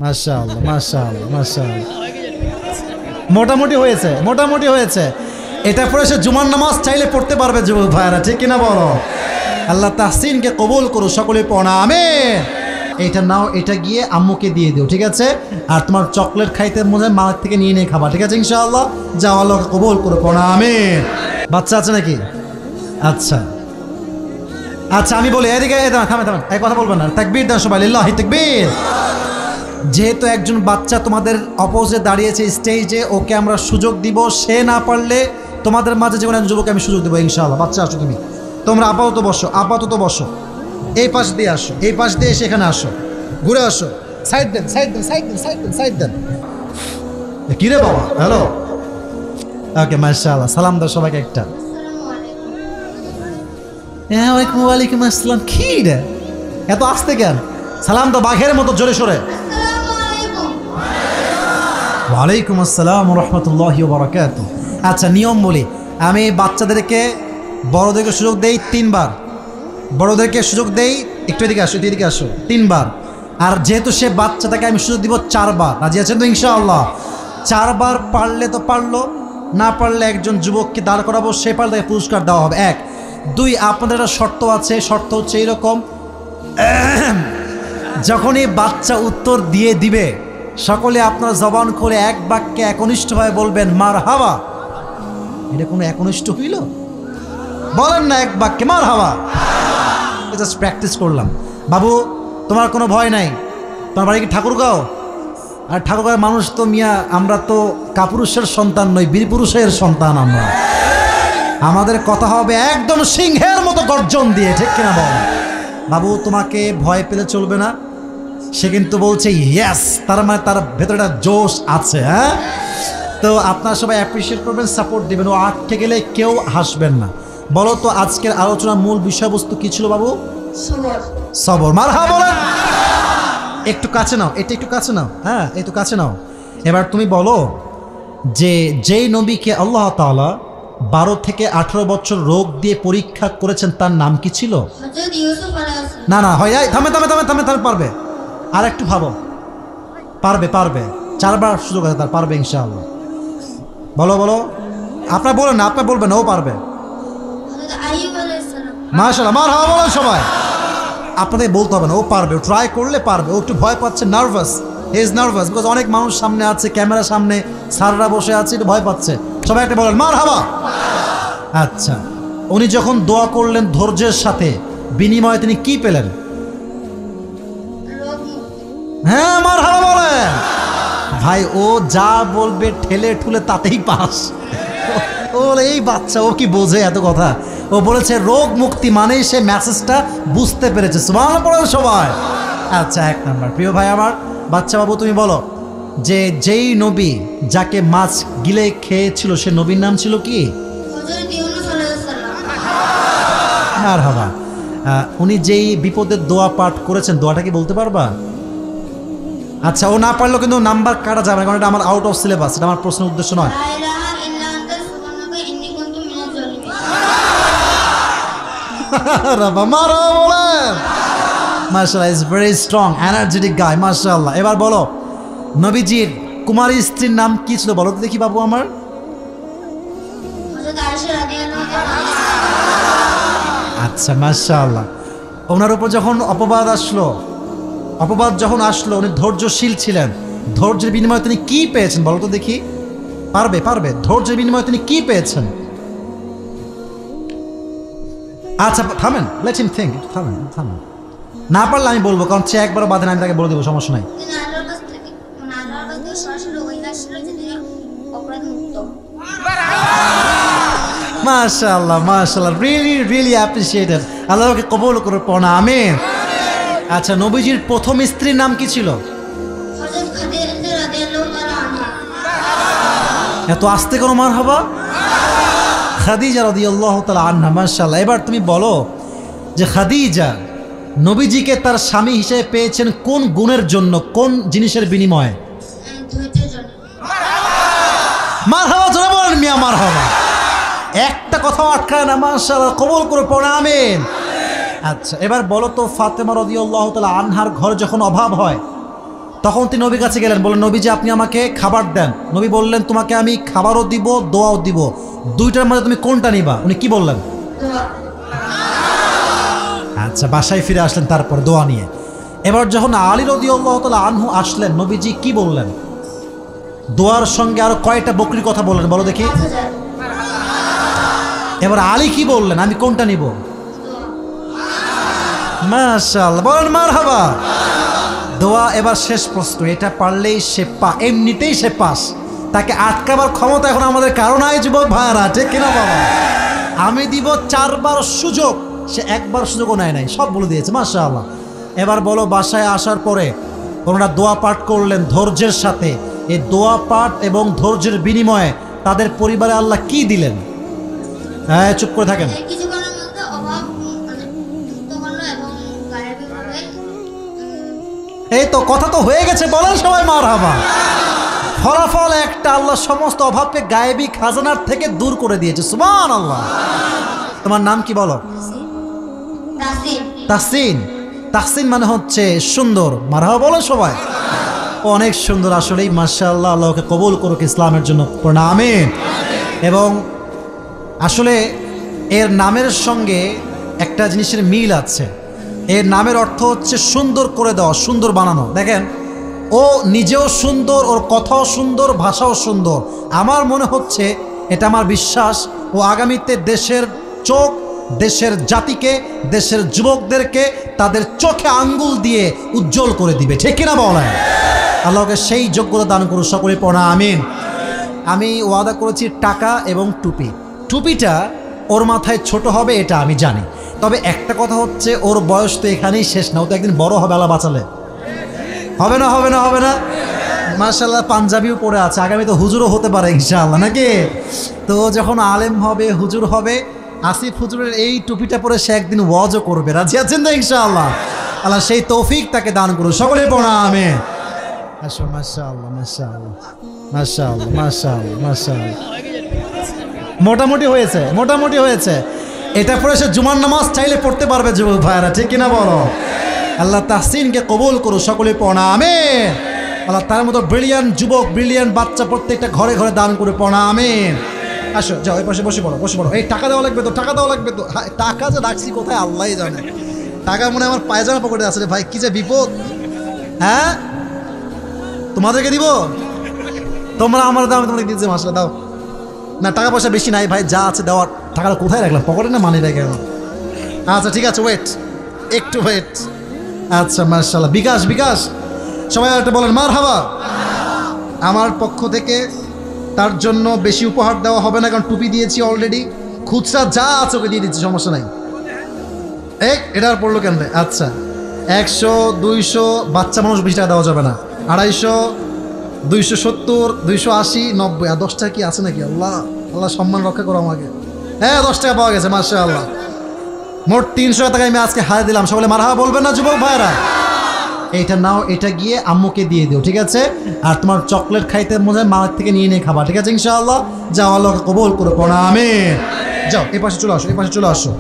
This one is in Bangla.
মাশাআল্লাহ মাশাআল্লাহ মাশাআল্লাহ, মোটামুটি হয়েছে, মোটামুটি হয়েছে। এটা পরে সে জুমার নামাজ চাইলে পড়তে পারবে যুবক ভাইরা, ঠিক কিনা বলো? আল্লাহ তাহসিনকে কবুল করো, সকলে পড়া আমিন। এটা নাও, এটা গিয়ে আম্মুকে দিয়ে দিও, ঠিক আছে? আর তোমার চকলেট খাইতে মনে হয় মা থেকে নিয়ে নিয়ে খাবা, ঠিক আছে? ইনশাআল্লাহ যাও, আল্লাহ কবুল করো, পড়া আমিন। বাচ্চা আছে নাকি? আচ্ছা আচ্ছা, আমি বলি এদিকে, থামে থামে, এই কথা বলবেন না, তাকবীর দেন সবাই, লিল্লাহি তাকবীর। যেহেতু একজন বাচ্চা তোমাদের অপোজে দাঁড়িয়েছে স্টেজে, ওকে আমরা সুযোগ দিব। সে না পারলে তোমাদের মাঝে যেমন একজন যুবককে আমি সুযোগ দেবো ইনশাআল্লাহ। বাচ্চা আসো, তুমি তোমরা আপাতত বসো, আপাতত বসো। এই পাশ দিয়ে আসো, এই পাশ দিয়ে সেখানে আসো, ঘুরে আসো, সাইড দেন, সাইড দেন, সাইড দেন, সাইড দেন, সাইড দেন। কি রে বাবা, হ্যালো, ওকে মাশাআল্লাহ। সালাম দাও সবাইকে একটা। ওয়ালাইকুম আসসালাম। কি রে এত আসতে কেন? সালাম তো বাঘের মতো জোরে সোরে। ওয়ালাইকুম আসসালাম রহমতুল্লাহি ওয়া বারাকাতুহু। আচ্ছা, নিয়ম বলি, আমি বাচ্চাদেরকে বড়দেরকে সুযোগ দেই 3 বার, বড়দেরকে সুযোগ দেই, একটু এদিকে আসো, এদিকে আসো, 3 বার। আর যেহেতু সে বাচ্চা, তাকে আমি সুযোগ দিব 4 বার। রাজি আছেন তো ইনশাআল্লাহ? 4 বার পারলে তো পারলো, না পারলে একজন যুবককে দাঁড় করাবো, সে পারলে তাকে পুরস্কার দেওয়া হবে। 1 2, আপনাদের একটা শর্ত আছে, শর্ত হচ্ছে এইরকম, যখনই বাচ্চা উত্তর দিয়ে দিবে, সকলে আপনার জবান করে এক বাক্যে একনিষ্ঠভাবে বলবেন মারহাবা। এটা কোনো একনিষ্ঠ হইল? বলেন না এক বাক্যে মারহাবা। জাস্ট প্র্যাকটিস করলাম। বাবু, তোমার কোনো ভয় নাই? তোমার বাড়ি কি ঠাকুরগাঁও? আর ঠাকুরগাঁওয়ের মানুষ তো মিয়া, আমরা তো কাপুরুষের সন্তান নই, বীরপুরুষের সন্তান আমরা। আমাদের কথা হবে একদম সিংহের মতো গর্জন দিয়ে, ঠিক কিনা বল? বাবু, তোমাকে ভয় পেলে চলবে না। সে কিন্তু বলছে ইয়েস, তার মানে তার ভেতরটা জোশ আছে। হ্যাঁ, তো আপনারা সবাই অ্যাপ্রিসিয়েট করবেন, সাপোর্ট দেবেন। ও আটকে গেলে কেউ হাসবেন না। বলো তো আজকের আলোচনার মূল বিষয়বস্তু কি ছিল বাবু? সবর। মারহাবা বলেন। একটু কাছে নাও, এটা একটু কাছে নাও, হ্যাঁ একটু কাছে নাও। এবার তুমি বলো যে যেই নবীকে আল্লাহ তাআলা 12 থেকে 18 বছর রোগ দিয়ে পরীক্ষা করেছেন, তার নাম কি ছিল? না না, হয় থামে থামে থামে থামে থামে, পারবে? আর একটু ভাবো, পারবে পারবে, 4 বার সুযোগ আছে তার, পারবে ইনশাআল্লাহ। বলো বলো, আপনার বলেন না, আপনার বলবেন, ও পারবে। মাশাআল্লাহ, মারহাবা বলেন সবাই। আপনাদের বলতে হবে না, ও পারবে, ও ট্রাই করলে পারবে। ও একটু ভয় পাচ্ছে, nervous, he is nervous, because অনেক মানুষ সামনে আছে, ক্যামেরার সামনে, স্যাররা বসে আছে, একটু ভয় পাচ্ছে। সবাই একটা বলেন মারহাবা। আচ্ছা, উনি যখন দোয়া করলেন ধৈর্যের সাথে, বিনিময়ে তিনি কি পেলেন? হ্যাঁ, মারহাবা বলেন ভাই। ও যা বলবে ঠেলে ঠুলে তাতেই পাস। ও এই বাচ্চা, ও কি বোঝে এত কথা? ও বলেছে রোগ মুক্তি, মানেই সে মেসেজটা বুঝতে পেরেছে। সুবহানাল্লাহ পড়েন সবাই। আচ্ছা, 1 নাম্বার। প্রিয় ভাই আমার, বাচ্চা বাবু তুমি বলো যে যেই নবী যাকে মাছ গিলে খেয়েছিল, সে নবীর নাম ছিল কি? মারহাবা। উনি যেই বিপদের দোয়া পাঠ করেছেন, দোয়াটা কি বলতে পারবা? আচ্ছা, ও না পারলেও কিন্তু নাম্বার কাটা যাবে না, কারণ এটা আমার আউট অফ সিলেবাস, এটা আমার প্রশ্নের উদ্দেশ্য নয়। মাশাআল্লাহ, ইজ ভেরি স্ট্রং, এনার্জেটিক গাই, মাশাআল্লাহ। এবার বলো নবীজির কুমারী স্ত্রীর নাম কি ছিল? বলো তো দেখি বাবু আমার। আচ্ছা, মাশাআল্লাহ। ওনার উপর যখন অপবাদ আসলো, অপবাদ যখন আসলো, উনি ধৈর্যশীল ছিলেন। ধৈর্যের বিনিময়ে তিনি কি পেয়েছেন বলো তো দেখি? পারবে পারবে, ধৈর্যের বিনিময়ে তিনি কি পেয়েছেন? আচ্ছা থামেন, লেট হিম থিংক, থামেন থামেন। না পারলে আমি বলবো, কারণ সে একবারও বাধে না, আমি তাকে বলে দেবো, সমস্যা নাই। মাশাআল্লাহ মাশাআল্লাহ, রিয়েলি রিয়েলি অ্যাপ্রিশিয়েটেড। আল্লাহকে কবুল করে পড়া আমিন। আচ্ছা, নবীজির প্রথম স্ত্রীর নাম কি ছিল? এত আস্তে কোনো মারহাবা? খাদিজা রাদিয়াল্লাহু তাআলা আনহা। মাশাআল্লাহ। এবার তুমি বলো যে খাদিজা নবীজিকে তার স্বামী হিসেবে পেয়েছেন কোন গুণের জন্য, কোন জিনিসের বিনিময়ে? মারহাবা জোরে বলেন মিয়া, মারহাবা। একটা কথাও আটকায় না, মাশাআল্লাহ, কবুল করে পড়া আমিন। আচ্ছা, এবার বলো তো ফাতেমা রাদিয়াল্লাহু তাআলা আনহার ঘরে যখন অভাব হয়, তখন তিনি নবীর কাছে গেলেন, বললেন নবীজি আপনি আমাকে খাবার দেন। নবী বললেন তোমাকে আমি খাবারও দিব দোয়াও দিব, দুইটার মধ্যে তুমি কোনটা নিবা? উনি কি বললেন? আচ্ছা, বাসায় ফিরে আসলেন তারপর দোয়া নিয়ে। এবার যখন আলী রাদিয়াল্লাহু তাআলা আনহু আসলেন, নবীজি কি বললেন? দোয়ার সঙ্গে আরো কয়টা বকরির কথা বললেন বলো দেখি। এবার আলী কি বললেন? আমি কোনটা নিব? মাশাআল্লাহ, বলেন মারহাবা। দোয়া এবার শেষ প্রশ্ন, এটা পারলেই সে এমনিতেই সে পাস, তাকে আটকাবার ক্ষমতা এখন আমাদের কারো নাই যুবক ভাইরা, ঠিক কিনা বাবা? আমি দিব 4 বার সুযোগ, সে একবার সুযোগও নেয় নাই, সব বলে দিয়েছে মাশাআল্লাহ। এবার বলো বাসায় আসার পরে ওনারা দোয়া পাঠ করলেন ধৈর্যের সাথে, এই দোয়া পাঠ এবং ধৈর্যের বিনিময়ে তাদের পরিবারে আল্লাহ কি দিলেন? হ্যাঁ চুপ করে থাকেন। এই তো কথা তো হয়ে গেছে, বলেন সবাই মারহাবা। ফলাফল একটা, আল্লাহ সমস্ত অভাবকে গায়েবী খাজানার থেকে দূর করে দিয়েছে, সুবহানাল্লাহ। তোমার নাম কি বলো? তাহসিন। তাহসিন মানে হচ্ছে সুন্দর, মারহাবা বলো সবাই। অনেক সুন্দর আসলেই, মাশাআল্লাহ। আল্লাহকে কবুল করুক ইসলামের জন্য, আমিন। এবং আসলে এর নামের সঙ্গে একটা জিনিসের মিল আছে। এর নামের অর্থ হচ্ছে সুন্দর করে দেওয়া, সুন্দর বানানো। দেখেন ও নিজেও সুন্দর, ওর কথাও সুন্দর, ভাষাও সুন্দর। আমার মনে হচ্ছে, এটা আমার বিশ্বাস, ও আগামীতে দেশের চোখ, দেশের জাতিকে, দেশের যুবকদেরকে তাদের চোখে আঙ্গুল দিয়ে উজ্জ্বল করে দিবে, ঠিক কিনা বলেন? আল্লাহকে সেই যোগ্যতা দান করুন, সকলে পড়া আমিন। আমি ওয়াদা করেছি টাকা এবং টুপি। টুপিটা ওর মাথায় ছোট হবে এটা আমি জানি, তবে একটা কথা হচ্ছে ওর বয়স তো এখানেই শেষ না, ও তো একদিন বড় হবে, আল্লাহ বাঁচালে। হবে না হবে না হবে না? মাশাআল্লাহ, পাঞ্জাবিও পরে আছে, আগামী তো হুজুরও হতে পারে ইনশাআল্লাহ, নাকি? তো যখন আলেম হবে, হুজুর হবে, আসিফ হুজুরের এই টুপিটা পরে সে একদিন ওয়াজও করবে, রাজি আছেন না ইনশাআল্লাহ? আল্লাহ সেই তৌফিক তাকে দান করুন, সকলে পড়া আমিন। আসো, মাশাআল্লাহ মাশাআল্লাহ মাশাআল্লাহ মাশাআল্লাহ মাশাআল্লাহ। মোটামুটি হয়েছে, মোটামুটি হয়েছে। এটা পরে সে জুমার নামাজ চাইলে পড়তে পারবে যুবক ভাইরা, ঠিক কিনা বলো? আল্লাহ তাহসিনকে কবুল করুন, সকলে পড়া আমিন। আল্লাহ তার মতো ব্রিলিয়ান্ট যুবক, ব্রিলিয়ান্ট বাচ্চা প্রত্যেকটা ঘরে ঘরে দান করে পড়া আমিন। আসো যাও, এই পাশে বসে পড়ো, বসে পড়ো। এই টাকা দেওয়া লাগবে তো, টাকা দেওয়া লাগবে তো। টাকা যে রাখছি কোথায় আল্লাহই জানে। টাকা মনে হয় আমার পায়জামা পকেটে আছে রে ভাই, কি যে বিপদ। হ্যাঁ তোমাদেরকে দিব? তোমরা আমার দাও, আমি তোমাকে দিচ্ছি, মাসলা দাও না। টাকা পয়সা বেশি নাই ভাই, যা আছে দেওয়ার। টাকাটা কোথায় রাখলাম? পকেটে না মানি ব্যাগে? আচ্ছা ঠিক আছে, ওয়েট, একটু ওয়েট। আচ্ছা মাশাআল্লাহ, বিকাশ বিকাশ সবাই একটা বলেন মারহাবা। আমার পক্ষ থেকে তার জন্য বেশি উপহার দেওয়া হবে না, কারণ টুপি দিয়েছি অলরেডি। খুচরা যা আছে ওকে দিয়ে দিচ্ছি, সমস্যা নাই। এটা আর পড়লো কেন? আচ্ছা 100, 200, বাচ্চা মানুষ বেশি টাকা দেওয়া যাবে না। 250, 270, 280, 90, আর 10 টাকা কি আছে নাকি? আল্লাহ আল্লাহ সম্মান রক্ষা করো আমাকে। হ্যাঁ 10 টাকা পাওয়া গেছে, মাশাআল্লাহ। মোট 300 টাকা আমি আজকে হারিয়ে দিলাম, সকলে মারহাবা বলবেন না যুবক ভাইরা? এইটা নাও, এটা গিয়ে আম্মুকে দিয়ে দিও, ঠিক আছে? আর তোমার চকলেট খাইতে মনে হয় মায়ের থেকে নিয়ে নিয়ে খাবা, ঠিক আছে ইনশাআল্লাহ? যাও, আল্লাহকে কবুল করে পড়া আমিন। যাও এই পাশে চলে আসো, এই পাশে চলে আসো।